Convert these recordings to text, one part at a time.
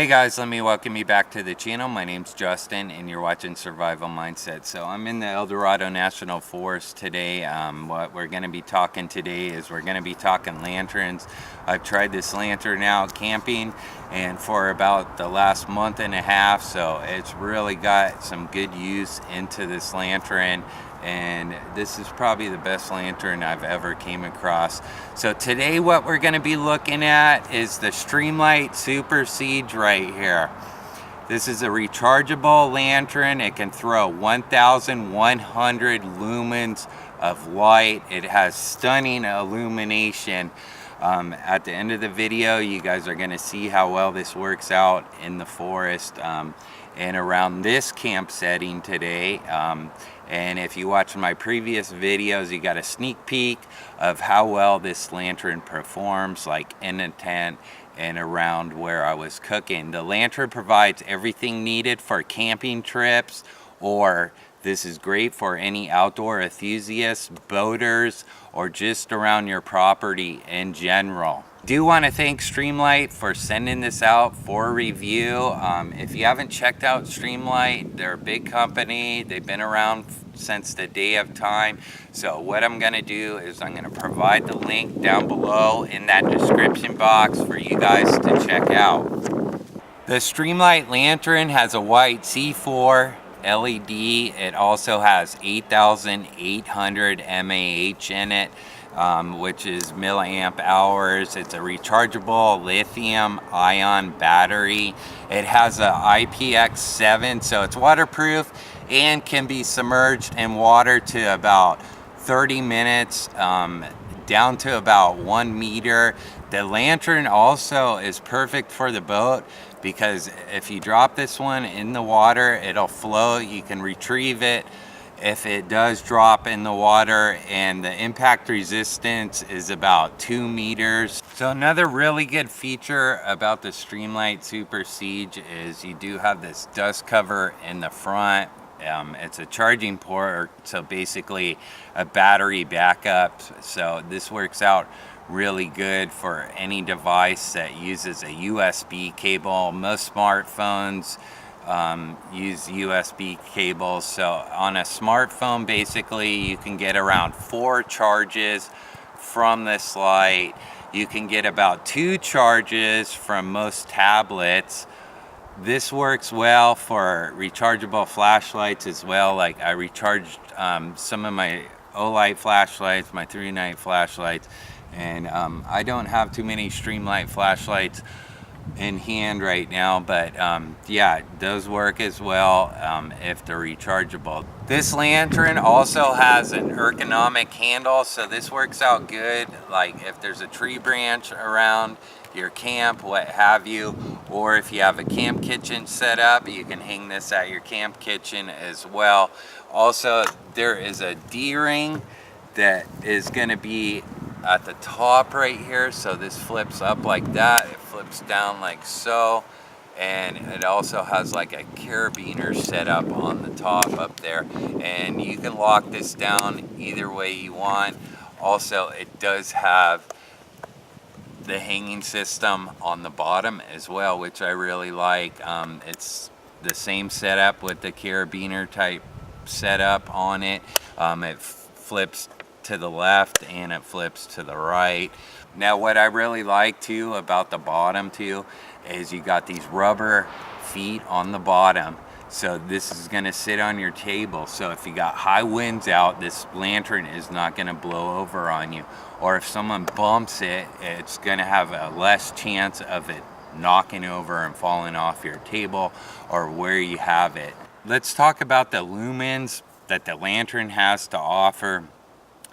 guys, let me welcome you back to the channel. My name's Justin and you're watching Survival Mindset. So I'm in the El Dorado National Forest today. What we're going to be talking today is we're going to be talking lanterns. I've tried this lantern out camping and for about the last month and a half, so it's really got some good use into this lantern, and this is probably the best lantern I've ever came across. So today what we're going to be looking at is the Streamlight Super Siege right here. This is a rechargeable lantern. It can throw 1,100 lumens of light. It has stunning illumination. At the end of the video, you guys are going to see how well this works out in the forest and around this camp setting today. And if you watch my previous videos, you got a sneak peek of how well this lantern performs, like in a tent and around where I was cooking. The lantern provides everything needed for camping trips, or this is great for any outdoor enthusiasts, boaters, or just around your property in general. I do want to thank Streamlight for sending this out for review. If you haven't checked out Streamlight, they're a big company. They've been around since the day of time. So what I'm going to do is I'm going to provide the link down below in that description box for you guys to check out. The Streamlight lantern has a white C4 LED. It also has 8,800 mAh in it, which is milliamp hours. It's a rechargeable lithium ion battery. It has a IPX7, so it's waterproof and can be submerged in water to about 30 minutes, down to about 1 meter. The lantern also is perfect for the boat, because if you drop this one in the water, it'll float. You can retrieve it if it does drop in the water, and the impact resistance is about 2 meters. So another really good feature about the Streamlight Super Siege is you do have this dust cover in the front. It's a charging port, so basically a battery backup. So this works out really good for any device that uses a USB cable. Most smartphones use USB cables. So on a smartphone, basically you can get around 4 charges from this light. You can get about 2 charges from most tablets. This works well for rechargeable flashlights as well. Like I recharged some of my Olight flashlights, my 3-night flashlights, and I don't have too many Streamlight flashlights in hand right now, but yeah, those work as well if they're rechargeable. This lantern also has an ergonomic handle, so this works out good like if there's a tree branch around your camp, what have you, or if you have a camp kitchen set up, you can hang this at your camp kitchen as well. Also, there is a D-ring that is going to be at the top right here, so this flips up like that, it flips down like so, and it also has like a carabiner set up on the top up there, and you can lock this down either way you want. Also, it does have the hanging system on the bottom as well, which I really like. It's the same setup with the carabiner type setup on it. It flips to the left and it flips to the right. Now what I really like too about the bottom too is you got these rubber feet on the bottom, so this is going to sit on your table, so if you got high winds out, this lantern is not going to blow over on you, or if someone bumps it, it's going to have a less chance of it knocking over and falling off your table or where you have it. Let's talk about the lumens that the lantern has to offer.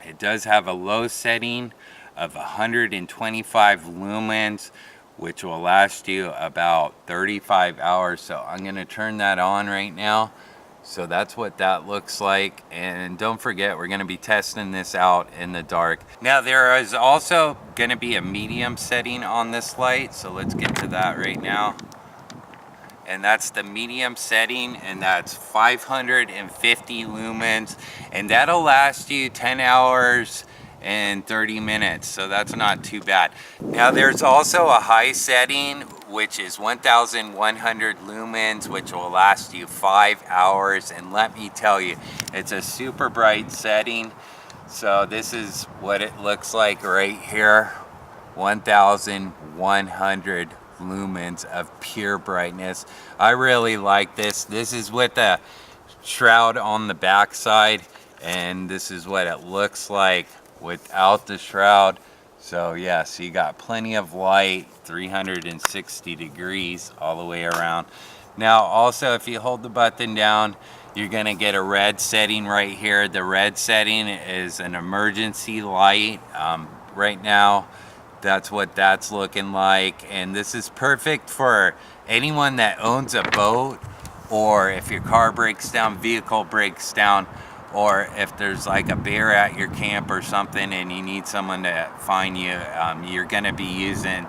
It does have a low setting of 125 lumens, which will last you about 35 hours. So I'm going to turn that on right now. So that's what that looks like. And don't forget, we're going to be testing this out in the dark. Now there is also going to be a medium setting on this light. So let's get to that right now. And that's the medium setting, and that's 550 lumens, and that'll last you 10 hours and 30 minutes, so that's not too bad. Now there's also a high setting which is 1,100 lumens, which will last you 5 hours. And let me tell you, it's a super bright setting. So this is what it looks like right here. 1,100 lumens of pure brightness. I really like this. This is with the shroud on the back side, and this is what it looks like without the shroud. So yes, you got plenty of light, 360 degrees all the way around. Now also, if you hold the button down, you're gonna get a red setting right here. The red setting is an emergency light. Right now, that's what that's looking like. And this is perfect for anyone that owns a boat, or if your car breaks down, vehicle breaks down, or if there's like a bear at your camp or something and you need someone to find you, you're gonna be using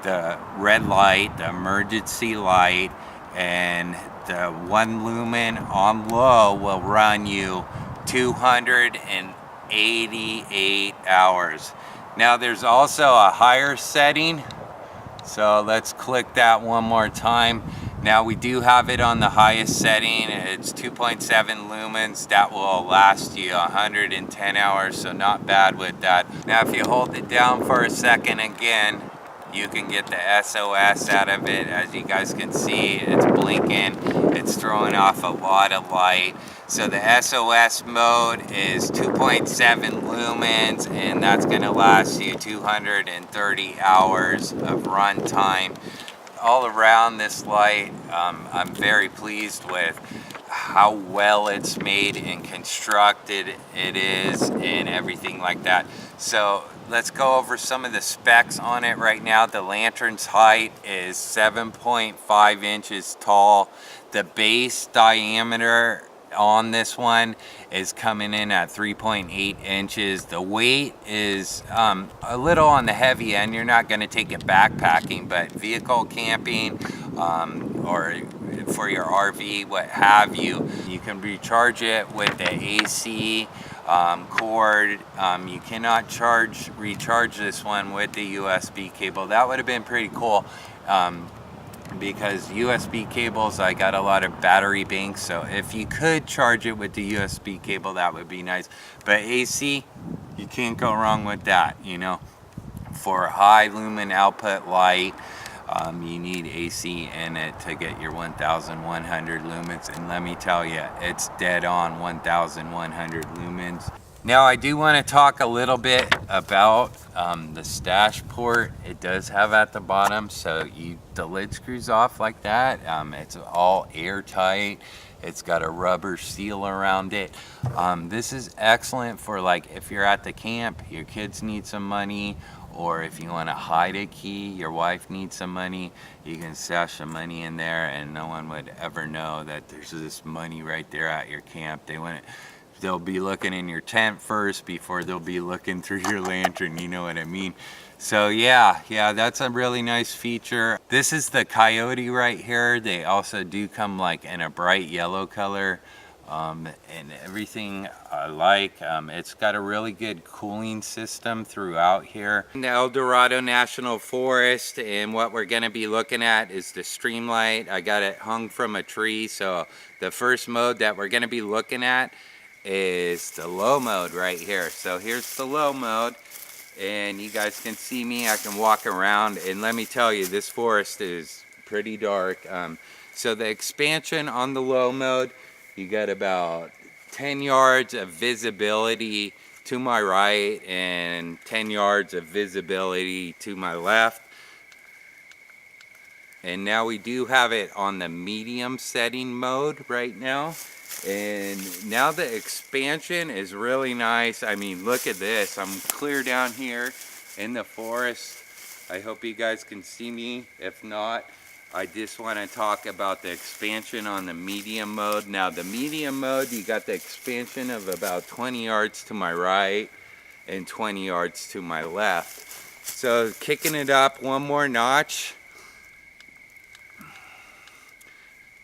the red light, the emergency light, and the 1 lumen on low will run you 288 hours. Now there's also a higher setting, so let's click that one more time. Now we do have it on the highest setting. It's 2.7 lumens. That will last you 110 hours, so not bad with that. Now if you hold it down for a second again, you can get the SOS out of it. As you guys can see, it's blinking. It's throwing off a lot of light. So the SOS mode is 2.7 lumens, and that's gonna last you 230 hours of run time. All around this light, I'm very pleased with how well it's made and constructed it is and everything like that. So let's go over some of the specs on it right now. The lantern's height is 7.5 inches tall. The base diameter on this one is coming in at 3.8 inches. The weight is a little on the heavy end. You're not going to take it backpacking, but vehicle camping or for your RV, what have you, you can recharge it with the AC cord. You cannot recharge this one with the USB cable. That would have been pretty cool. Because USB cables, I got a lot of battery banks, so if you could charge it with the USB cable, that would be nice. But AC, you can't go wrong with that, you know. For high lumen output light, you need AC in it to get your 1,100 lumens, and let me tell you, it's dead on 1,100 lumens. Now I do want to talk a little bit about the stash port. It does have at the bottom, so the lid screws off like that. It's all airtight. It's got a rubber seal around it. This is excellent for, like, if you're at the camp, your kids need some money, or if you want to hide a key, your wife needs some money, you can stash some money in there and no one would ever know that there's this money right there at your camp. They'll be looking in your tent first before they'll be looking through your lantern, you know what I mean? So yeah, that's a really nice feature. This is the Coyote right here. They also do come like in a bright yellow color, and everything I like. It's got a really good cooling system throughout here. In the El Dorado National Forest, and what we're gonna be looking at is the Streamlight. I got it hung from a tree, so the first mode that we're gonna be looking at is the low mode right here. So here's the low mode, and you guys can see me. I can walk around, and let me tell you, this forest is pretty dark. So the expansion on the low mode, you got about 10 yards of visibility to my right and 10 yards of visibility to my left. And now we do have it on the medium setting mode right now. And now the expansion is really nice. I mean, look at this. I'm clear down here in the forest. I hope you guys can see me. If not, I just want to talk about the expansion on the medium mode. Now the medium mode, you got the expansion of about 20 yards to my right and 20 yards to my left. So kicking it up one more notch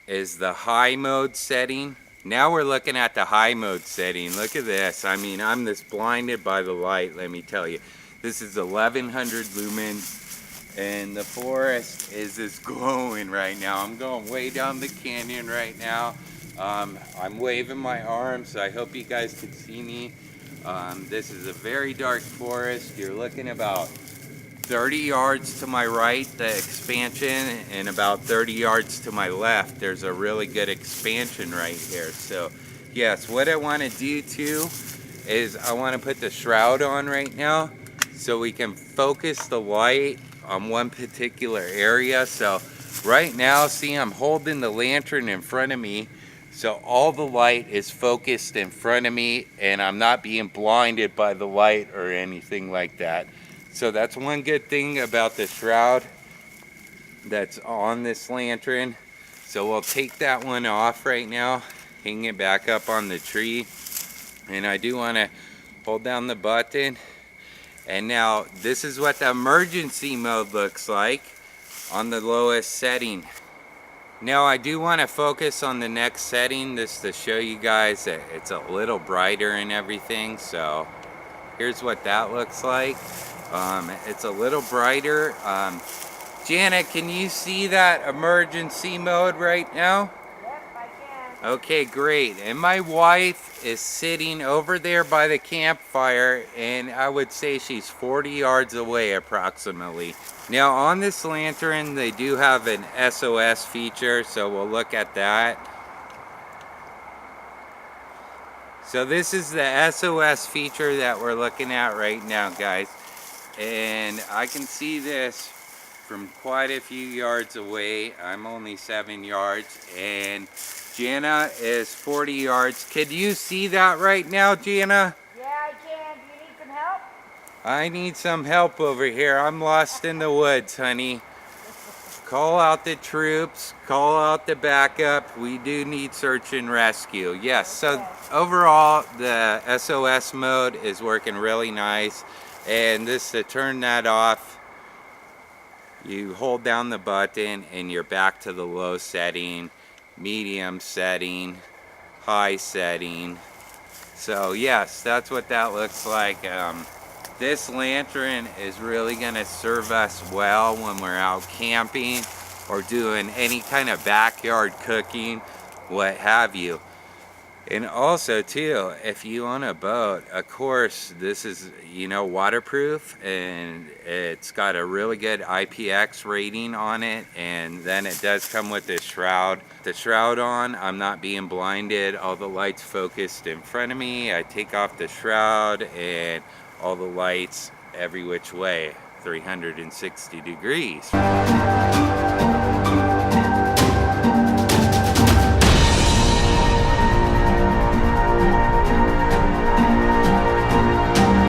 is the high mode setting. Now we're looking at the high mode setting. Look at this. I mean, I'm just blinded by the light, let me tell you. This is 1,100 lumens, and the forest is just glowing right now. I'm going way down the canyon right now. I'm waving my arms, so I hope you guys can see me. This is a very dark forest. You're looking about 30 yards to my right, the expansion, and about 30 yards to my left, there's a really good expansion right here. So yes, what I want to do too is I want to put the shroud on right now so we can focus the light on one particular area. So right now, see, I'm holding the lantern in front of me, so all the light is focused in front of me and I'm not being blinded by the light or anything like that. So that's one good thing about the shroud that's on this lantern. So we'll take that one off right now, hang it back up on the tree. And I do want to hold down the button. And now this is what the emergency mode looks like on the lowest setting. Now I do want to focus on the next setting just to show you guys that it's a little brighter and everything. So here's what that looks like. It's a little brighter. Janet, can you see that emergency mode right now? Yep, I can. Okay, great. And my wife is sitting over there by the campfire, and I would say she's 40 yards away approximately. Now on this lantern, they do have an SOS feature, so we'll look at that. So this is the SOS feature that we're looking at right now, guys. And I can see this from quite a few yards away. I'm only 7 yards, and Jana is 40 yards. Can you see that right now, Jana? Yeah, I can. Do you need some help? I need some help over here. I'm lost in the woods, honey. Call out the troops, call out the backup. We do need search and rescue. Yes, so overall, the SOS mode is working really nice. And this, to turn that off, you hold down the button and you're back to the low setting, medium setting, high setting. So yes, that's what that looks like. This lantern is really gonna serve us well when we're out camping or doing any kind of backyard cooking, what have you. And also too, if you own a boat, of course, this is, you know, waterproof, and it's got a really good IPX rating on it. And then it does come with this shroud. The shroud on, I'm not being blinded. All the lights focused in front of me. I take off the shroud and all the lights every which way, 360 degrees.